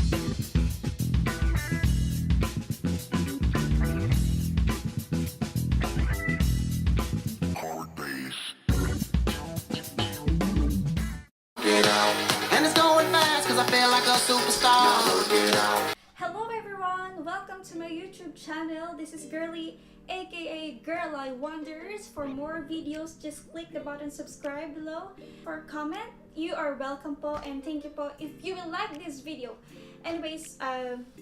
And it's going fast cause I feel like a superstar. Hello everyone! Welcome to my YouTube channel. This is Girly, aka Girl I Wonders. For more videos, just click the button subscribe below. For comment, you are welcome po, and thank you po if you will like this video. Anyways,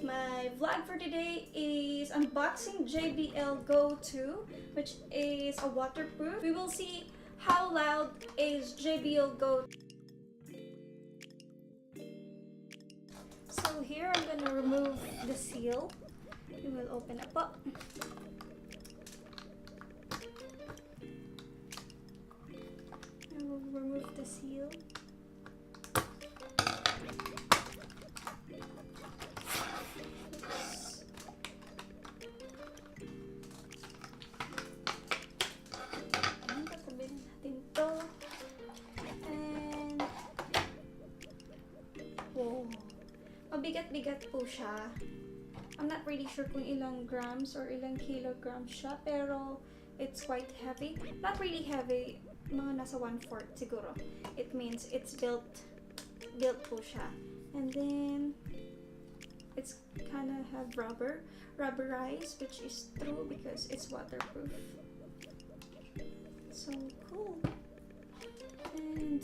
my vlog for today is unboxing JBL GO2, which is a waterproof. We will see how loud is JBL GO2. So here I'm gonna remove the seal. We will open up. I will remove the seal. Tatabihin natin to. And whoa. Mabigat-bigat po siya. I'm not really sure kung ilang grams or ilang kilograms siya, pero it's quite heavy. Not really heavy, mga nasa 1/4 siguro. It means it's built po siya. And then it's kind of have rubberized, which is true because it's waterproof. So cool. And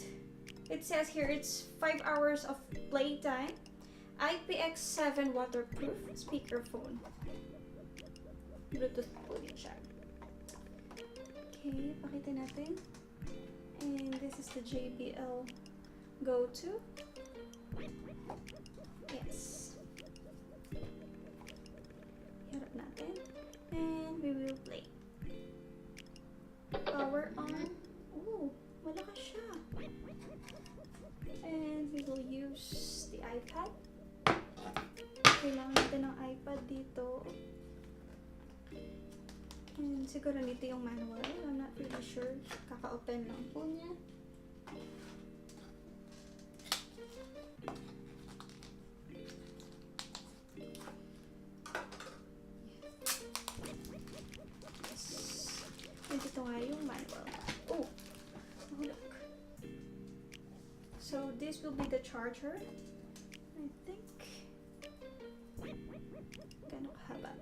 it says here it's 5 hours of playtime. IPX7 waterproof speakerphone. Bluetooth po din siya. Okay, pakita natin. And this is the JBL GO2. Yes. Harap natin. And we will play. Power on. Ooh, malakas siya. And we will use the iPad. Kailangan natin ng iPad dito. And siguro nito yung manual. I'm not really sure. Kaka-open lang po niya. Yes. And ito nga yung manual. Oh! Oh, look. So, this will be the charger. I think. Gano'ng kahaba?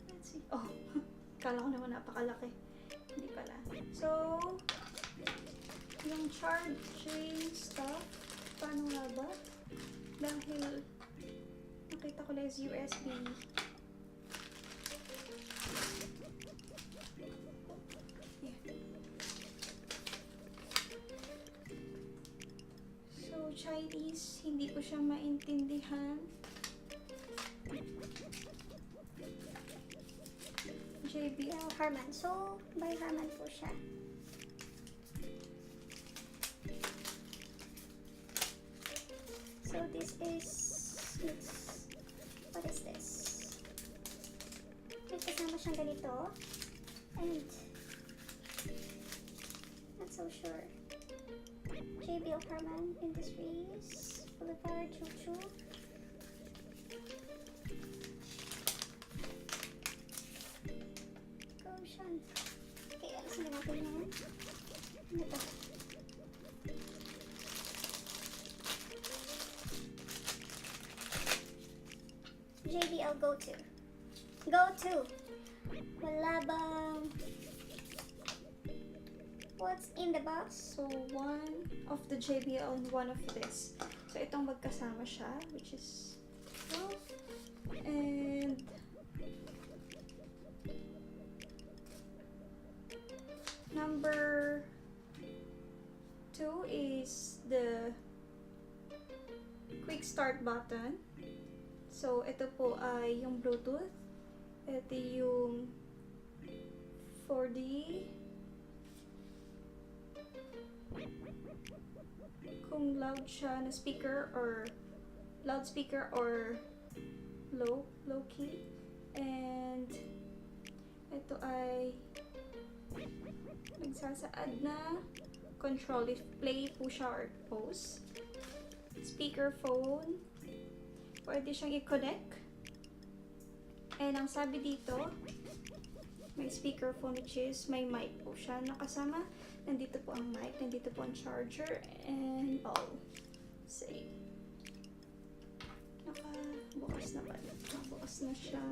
Let's see. Oh, kala ko naman napakalaki. Hindi pala. So, yung charging stuff, paano nga ba? Dahil nakita ko lang is USB. Chinese, hindi ko siya maintindihan. JBL Harman. So, by Harman po siya. So, this is... What is this? May kasama siyang ganito. And... Not so sure. JBL Harman Industries Boulevard Choo-Choo. Caution. Okay, alisin na natin yan. Ano ito? JBL GO2. GO2. Wala bang... What's in the box? So, one of the JBL and one of this. So, itong magkasama siya, which is 12. And number 2 is the quick start button. So, ito po ay yung Bluetooth. Ito yung 4D. Kung loud siya na speaker or loudspeaker or low key. And ito ay nagsasaad na control if play po siya or pause. Speakerphone. Pwede siyang i-connect. And ang sabi dito, may speakerphone which is may mic po siya nakasama. Nandito po ang mic, nandito po ang charger, and all. Say. Nakabukas na ba? Nakabukas na siya.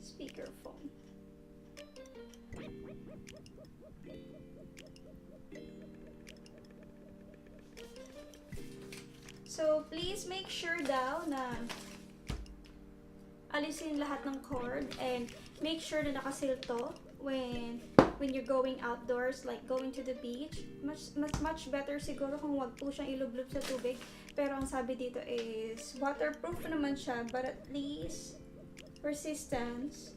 Speakerphone. So, please make sure daw na alisin lahat ng cord and make sure na nakasil to when you're going outdoors, like going to the beach. Much better siguro kung wag po siyang ilublob sa tubig. Pero ang sabi dito is waterproof naman siya, but at least resistance.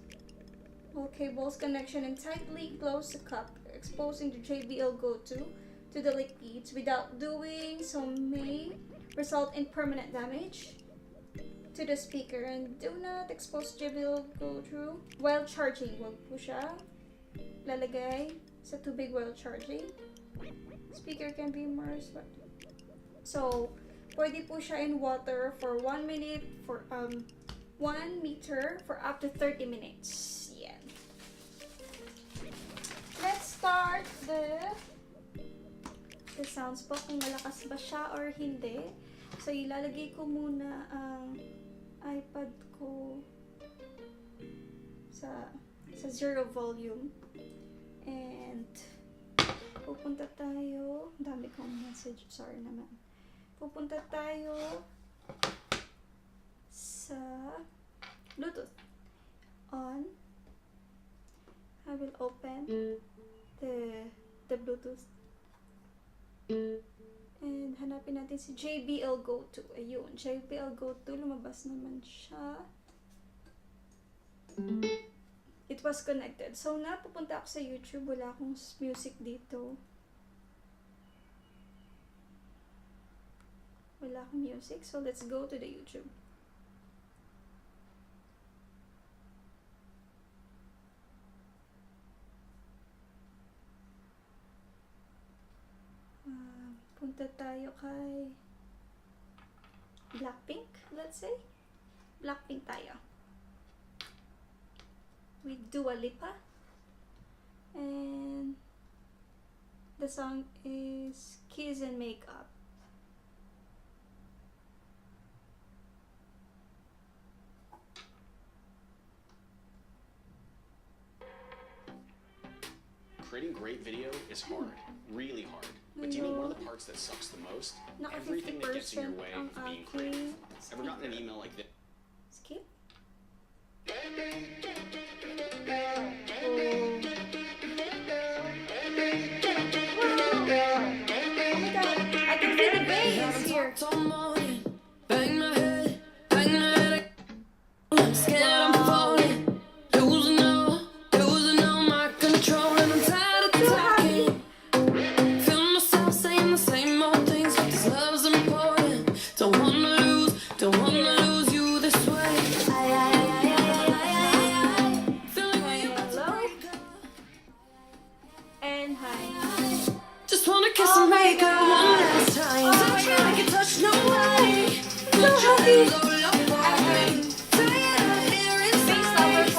All cables connection and tightly close the cup, exposing the JBL GO2 to the liquids without doing so may result in permanent damage to the speaker, and do not expose JBL GO2 while charging. Wag po siya lalagay sa tubig while charging. Speaker can be immersed. So, pwede po siya in water for 1 minute, for 1 meter for up to 30 minutes. Yeah. Let's start the sounds po, kung malakas ba siya or hindi. So, ilalagay ko muna ang iPad ko sa 0 volume. And, pupunta tayo, dami kong message, sorry naman. Pupunta tayo sa Bluetooth. On. I will open the Bluetooth. And hanapin natin si JBL GO2. Ayun, JBL GO2. Lumabas naman siya. It was connected. So, napupunta ako sa YouTube. Wala akong music dito. Wala akong music. So, let's go to the YouTube. Punta tayo kay Blackpink, let's say. Blackpink tayo. With Dua Lipa. And the song is Kiss and Makeup. Creating great video is hard, really hard. But do you know one of the parts that sucks the most? Naka Everything that gets in your 50% way ang of being aking creative. Ever speaker. gotten an email like this? Skip. Oh my god, I can feel the bass here. Bang my head, I'm scared I'm falling, losing all my control, and I'm tired of talking. Feel myself saying the same old things, but this love's important. Don't wanna lose you this way. Feeling Hello. And hi. just wanna kiss and make up one last time. Oh my Try God. to get touched, no way. So happy. Face lover po ako, and I can say it. Nagtatawa ko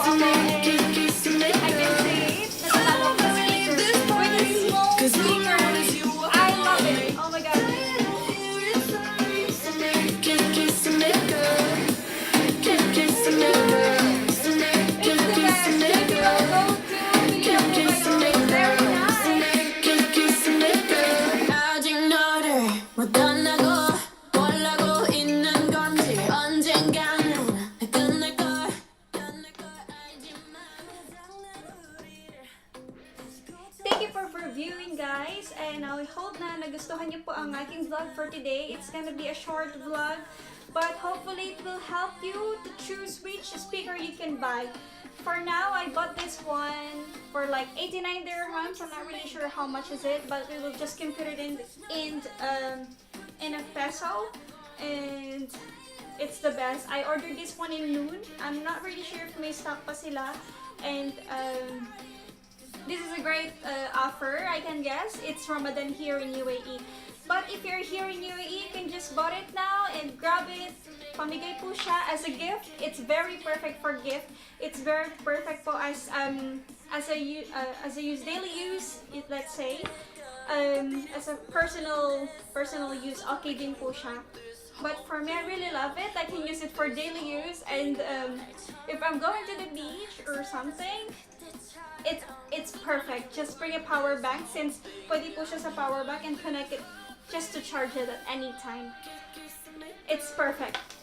sa speaker. With a small speaker. I love it. Oh my god. Thank you for viewing, guys, and I hope na nagustuhan niyo po ang aking vlog for today. It's gonna be a short vlog, but hopefully it will help you to choose which speaker you can buy. For now, I bought this one for like 89 dirhams. I'm not really sure how much is it, but we will just compute it in a peso. And It's the best. I ordered this one in noon. I'm not really sure if may stock pa sila. And this is a great offer, I can guess. It's Ramadan here in UAE. But if you're here in UAE, you can just buy it now and grab it. Pamigay po siya as a gift. It's very perfect for gift. It's very perfect po as daily use. Let's say as a personal use. Okay din po siya. But for me, I really love it. I can use it for daily use, and if I'm going to the beach or something, it's perfect. Just bring a power bank since pwede po siya sa power bank and connect it just to charge it at any time. It's perfect.